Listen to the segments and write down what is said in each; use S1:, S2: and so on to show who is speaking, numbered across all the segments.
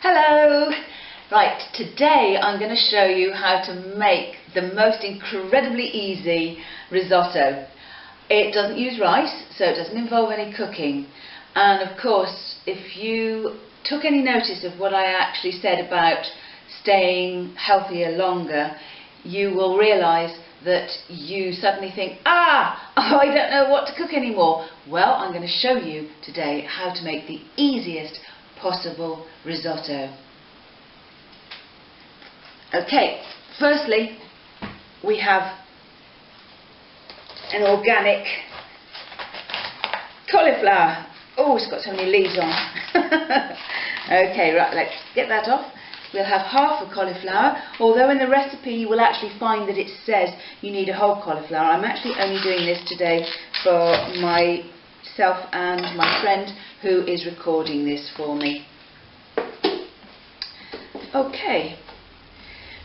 S1: Hello! Right, today I'm going to show you how to make the most incredibly easy risotto. It doesn't use rice, so it doesn't involve any cooking. And of course, if you took any notice of what I actually said about staying healthier longer, you will realise that you suddenly think, I don't know what to cook anymore. Well, I'm going to show you today how to make the easiest possible risotto. Okay, firstly we have an organic cauliflower. Oh, it's got so many leaves on. Okay, right, let's get that off. We'll have half a cauliflower, although in the recipe you will actually find that it says you need a whole cauliflower. I'm actually only doing this today for myself and my friend who is recording this for me. Okay,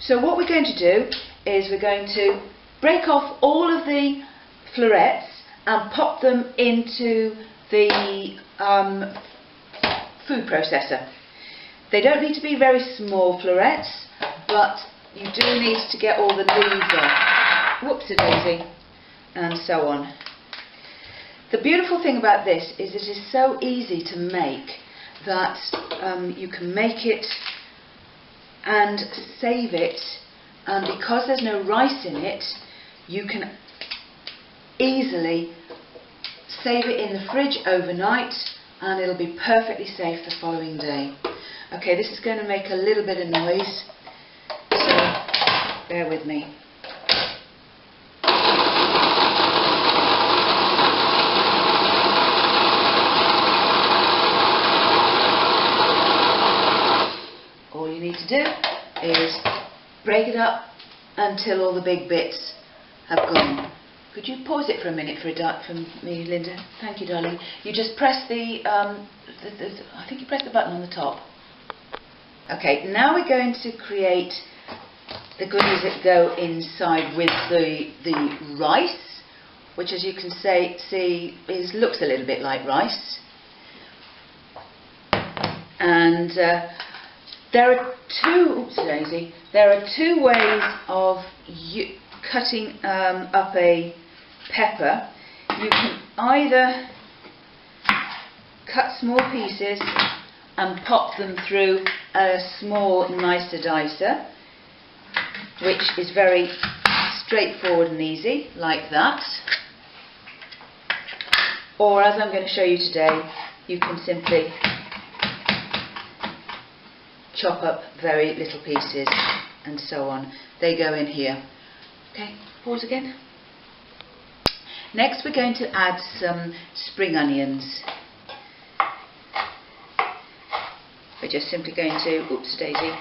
S1: so what we're going to do is we're going to break off all of the florets and pop them into the food processor. They don't need to be very small florets, but you do need to get all the leaves off. Whoops-a-daisy, and so on. The beautiful thing about this is it is so easy to make that you can make it and save it, and because there's no rice in it, you can easily save it in the fridge overnight and it'll be perfectly safe the following day. Okay, this is going to make a little bit of noise, so bear with me. All you need to do is break it up until all the big bits have gone. Could you pause it for a minute for me, Linda? Thank you, darling. You just press I think you press the button on the top. Okay, now we're going to create the goodies that go inside with the rice, which, as you can see looks a little bit like rice. And there are two ways of cutting up a pepper. You can either cut small pieces and pop them through a small nicer dicer, which is very straightforward and easy, like that. Or, as I'm going to show you today, you can simply chop up very little pieces and so on. They go in here. Okay, pause again. Next we're going to add some spring onions. We're just simply going to, oops-a-daisy,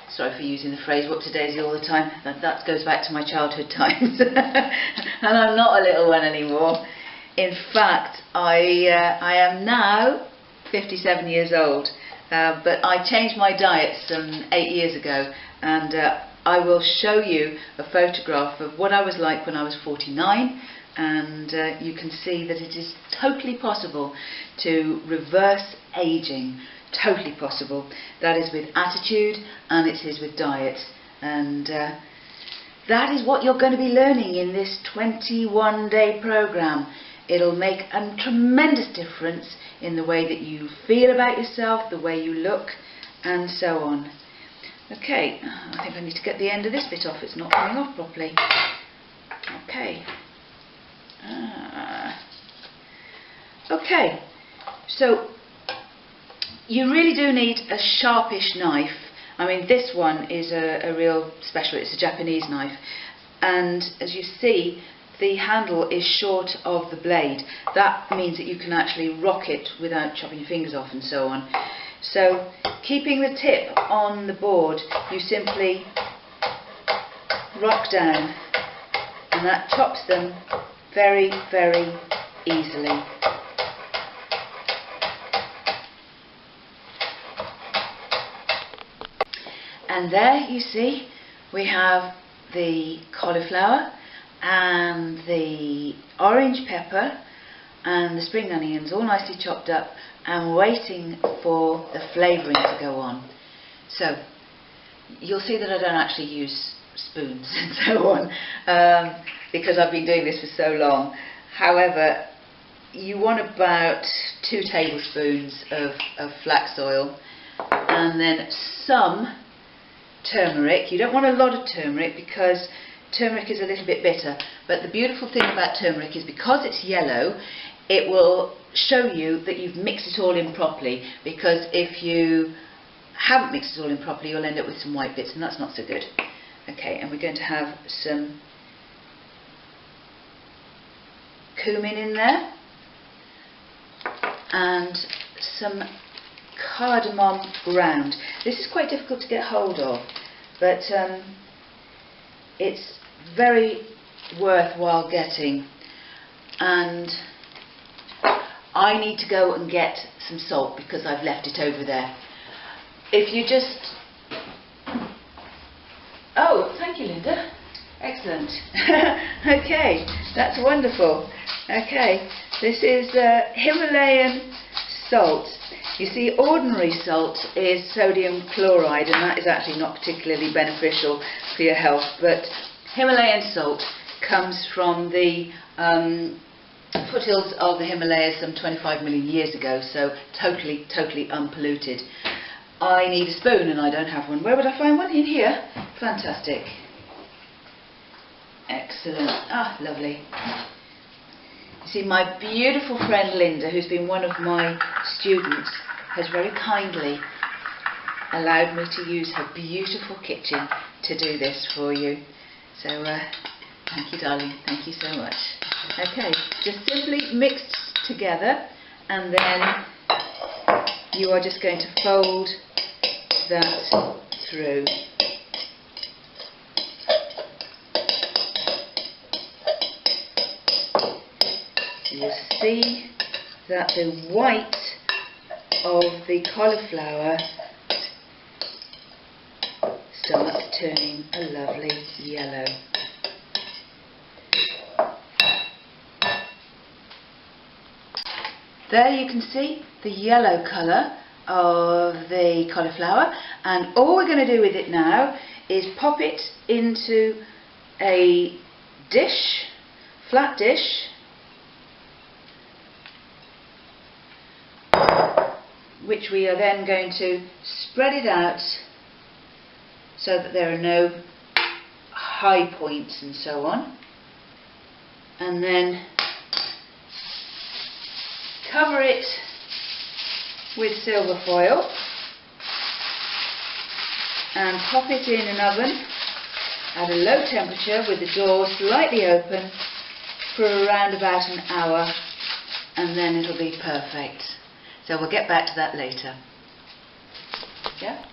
S1: sorry for using the phrase whoops-a-daisy all the time, that goes back to my childhood times. And I'm not a little one anymore. In fact, I am now 57 years old. But I changed my diet some 8 years ago, and I will show you a photograph of what I was like when I was 49, and you can see that it is totally possible to reverse aging. Totally possible. That is with attitude and it is with diet, and that is what you're going to be learning in this 21-day program. It'll make a tremendous difference in the way that you feel about yourself, the way you look, and so on. Okay, I think I need to get the end of this bit off. It's not coming off properly. Okay. Okay, so you really do need a sharpish knife. I mean, this one is a real special. It's a Japanese knife, and as you see, the handle is short of the blade. That means that you can actually rock it without chopping your fingers off and so on. So, keeping the tip on the board, you simply rock down, and that chops them very, very easily. And there you see we have the cauliflower and the orange pepper and the spring onions all nicely chopped up, and waiting for the flavouring to go on. So you'll see that I don't actually use spoons and so on, because I've been doing this for so long. However, you want about 2 tablespoons of flax oil, and then some turmeric. You don't want a lot of turmeric because turmeric is a little bit bitter, but the beautiful thing about turmeric is because it's yellow, it will show you that you've mixed it all in properly, because if you haven't mixed it all in properly, you'll end up with some white bits, and that's not so good. Okay, and we're going to have some cumin in there and some cardamom ground. This is quite difficult to get hold of, but it's very worthwhile getting, and I need to go and get some salt because I've left it over there. If you just... Oh, thank you, Linda. Excellent. Okay, that's wonderful. Okay, this is Himalayan salt. You see, ordinary salt is sodium chloride, and that is actually not particularly beneficial for your health, but Himalayan salt comes from the foothills of the Himalayas some 25 million years ago, so totally unpolluted. I need a spoon and I don't have one. Where would I find one? In here? Fantastic. Excellent. Ah, lovely. You see, my beautiful friend Linda, who's been one of my students, has very kindly allowed me to use her beautiful kitchen to do this for you. So, thank you, darling. Thank you so much. Okay, just simply mixed together, and then you are just going to fold that through. You'll see that the white of the cauliflower starts turning a lovely yellow. There you can see the yellow colour of the cauliflower, and all we're going to do with it now is pop it into a dish, flat dish, which we are then going to spread it out so that there are no high points and so on, and then cover it with silver foil and pop it in an oven at a low temperature with the door slightly open for around about an hour, and then it'll be perfect. So we'll get back to that later. Yeah?